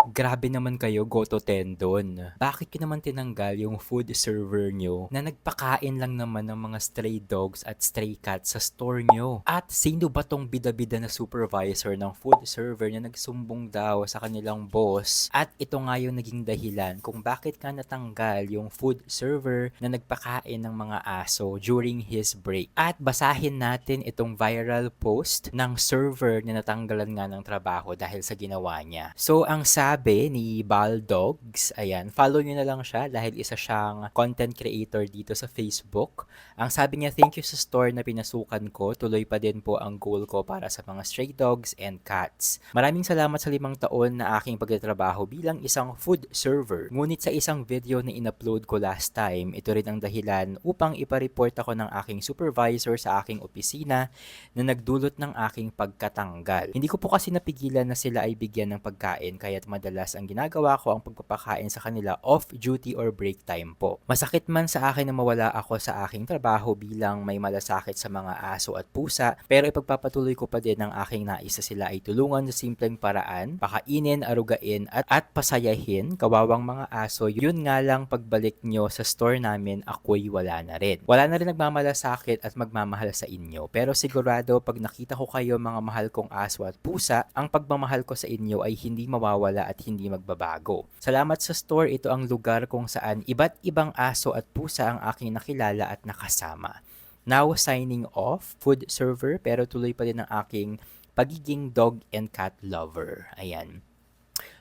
Grabe naman kayo, Goto Tendon. Bakit nyo naman tinanggal yung food server nyo na nagpakain lang naman ng mga stray dogs at stray cats sa store nyo? At sino ba tong bida-bida na supervisor ng food server na nagsumbong daw sa kanilang boss? At ito nga yung naging dahilan kung bakit nga natanggal yung food server na nagpakain ng mga aso during his break. At basahin natin itong viral post ng server na natanggalan nga ng trabaho dahil sa ginawa niya. So, ang sabi ni Baldogs, ayan, follow nyo na lang siya dahil isa siyang content creator dito sa Facebook. Ang sabi niya, thank you sa store na pinasukan ko. Tuloy pa din po ang goal ko para sa mga stray dogs and cats. Maraming salamat sa 5 taon na aking pagtatrabaho bilang isang food server. Ngunit sa isang video na in-upload ko last time, ito rin ang dahilan upang ipareport ako ng aking supervisor sa aking opisina na nagdulot ng aking pagkatanggal. Hindi ko po kasi napigilan na sila ay bigyan ng pagkain kaya't madalas ang ginagawa ko ang pagpapakain sa kanila off-duty or break time po. Masakit man sa akin na mawala ako sa aking trabaho bilang may malasakit sa mga aso at pusa, pero ipagpapatuloy ko pa din ang aking nais na sila ay tulungan sa simpleng paraan, pakainin, arugain at pasayahin kawawang mga aso. Yun nga lang pagbalik nyo sa store namin, ako'y wala na rin. Wala na rin nagmamalasakit at magmamahal sa inyo, pero sigurado pag nakita ko kayo mga mahal kong aso at pusa, ang pagmamahal ko sa inyo ay hindi mawawala at hindi magbabago. Salamat sa store, ito ang lugar kung saan iba't ibang aso at pusa ang aking nakilala at nakasama. Now signing off, food server, pero tuloy pa din ang aking pagiging dog and cat lover. Ayan.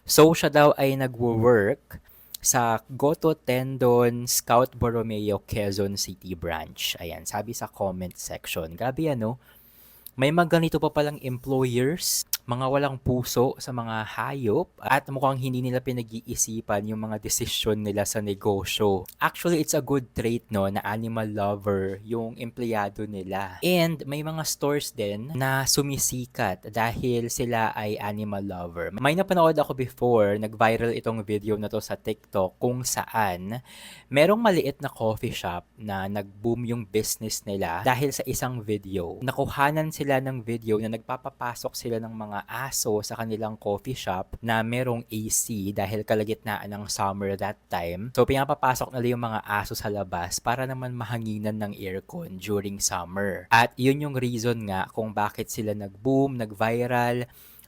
So siya daw ay nagwo-work sa Goto Tendon Scout Borromeo Quezon City branch. Ayan, sabi sa comment section. Grabe ano, may mga ganito pa palang employers, mga walang puso sa mga hayop at mukhang hindi nila pinag-iisipan yung mga desisyon nila sa negosyo. Actually, it's a good trait no na animal lover yung empleyado nila. And may mga stores din na sumisikat dahil sila ay animal lover. May napanood ako before, nag-viral itong video na to sa TikTok kung saan merong maliit na coffee shop na nag-boom yung business nila dahil sa isang video. Nakuhanan sila ng video na nagpapapasok sila ng mga aso sa kanilang coffee shop na merong AC dahil kalagitnaan ng summer that time. So, pinapapasok nila yung mga aso sa labas para naman mahanginan ng aircon during summer. At yun yung reason nga kung bakit sila nag-boom, nag-viral,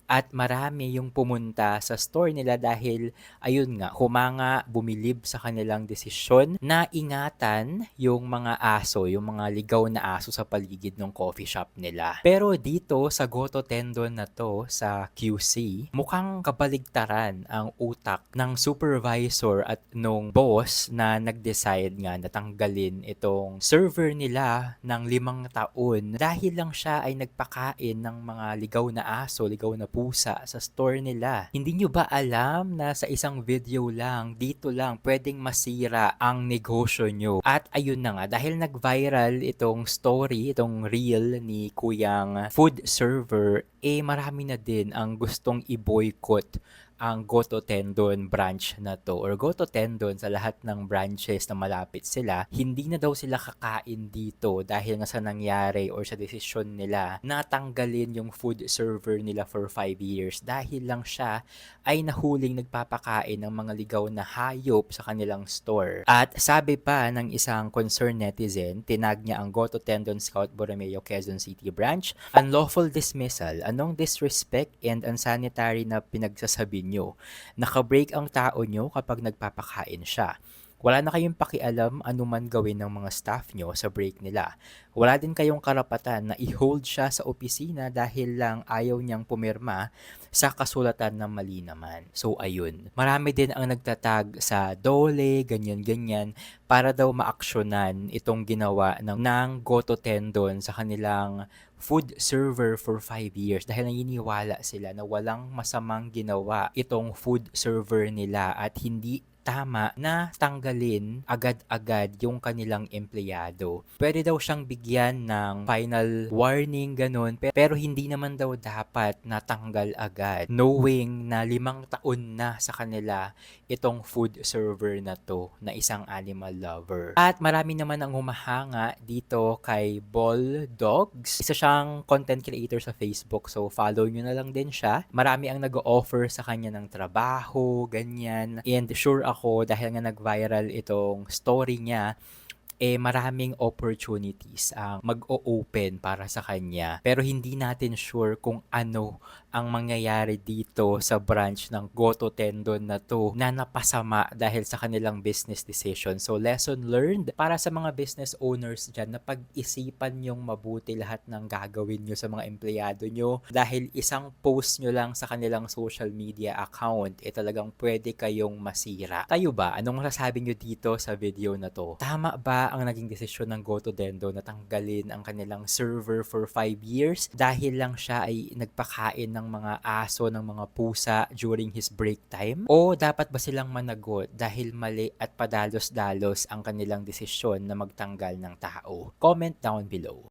at marami yung pumunta sa store nila dahil ayun nga, humanga, bumilib sa kanilang desisyon na ingatan yung mga aso, yung mga ligaw na aso sa paligid ng coffee shop nila. Pero dito sa Goto Tendon na to sa QC, mukhang kabaligtaran ang utak ng supervisor at nung boss na nag-decide nga na tanggalin itong server nila ng 5 taon dahil lang siya ay nagpakain ng mga ligaw na aso, ligaw na pusa sa store nila. Hindi nyo ba alam na sa isang video lang, dito lang, pwedeng masira ang negosyo nyo? At ayun na nga, dahil nag-viral itong story, itong reel ni Kuyang food server, marami na din ang gustong i-boycott ang Goto Tendon branch na to or Goto Tendon sa lahat ng branches na malapit sila, hindi na daw sila kakain dito dahil nga sa nangyari or sa desisyon nila na tanggalin yung food server nila for 5 years dahil lang siya ay nahuling nagpapakain ng mga ligaw na hayop sa kanilang store. At sabi pa ng isang concerned netizen, tinag niya ang Goto Tendon Scout Borromeo Quezon City branch, unlawful dismissal, anong disrespect and unsanitary na pinagsasabi nyo. Naka-break ang tao nyo kapag nagpapakain siya. Wala na kayong pakialam anuman gawin ng mga staff nyo sa break nila. Wala din kayong karapatan na i-hold siya sa opisina dahil lang ayaw niyang pumirma sa kasulatan ng mali naman. So ayun, marami din ang nagtatag sa DOLE, ganyan-ganyan, para daw maaksyonan itong ginawa ng Goto Tendon sa kanilang food server for 5 years dahil naniniwala sila na walang masamang ginawa itong food server nila at hindi tama na tanggalin agad-agad yung kanilang empleyado. Pwede daw siyang bigyan ng final warning ganun, pero hindi naman daw dapat natanggal agad, knowing na 5 taon na sa kanila itong food server na to na isang animal lover. At marami naman ang humahanga dito kay Ball Dogs. Isa siyang content creator sa Facebook, so follow nyo na lang din siya. Marami ang nag-offer sa kanya ng trabaho, ganyan. And sure ako, dahil nga nag-viral itong story niya, maraming opportunities ang mag-o-open para sa kanya. Pero hindi natin sure kung ano ang mangyayari dito sa branch ng Goto Tendon na to na napasama dahil sa kanilang business decision. So lesson learned para sa mga business owners dyan na pag-isipan yung mabuti lahat ng gagawin nyo sa mga empleyado nyo dahil isang post nyo lang sa kanilang social media account talagang pwede kayong masira. Kayo ba? Anong masasabi nyo dito sa video na to? Tama ba ang naging desisyon ng Goto Tendon na tanggalin ang kanilang server for 5 years dahil lang siya ay nagpakain ng mga aso, ng mga pusa during his break time? O dapat ba silang managot dahil mali at padalos-dalos ang kanilang desisyon na magtanggal ng tao? Comment down below.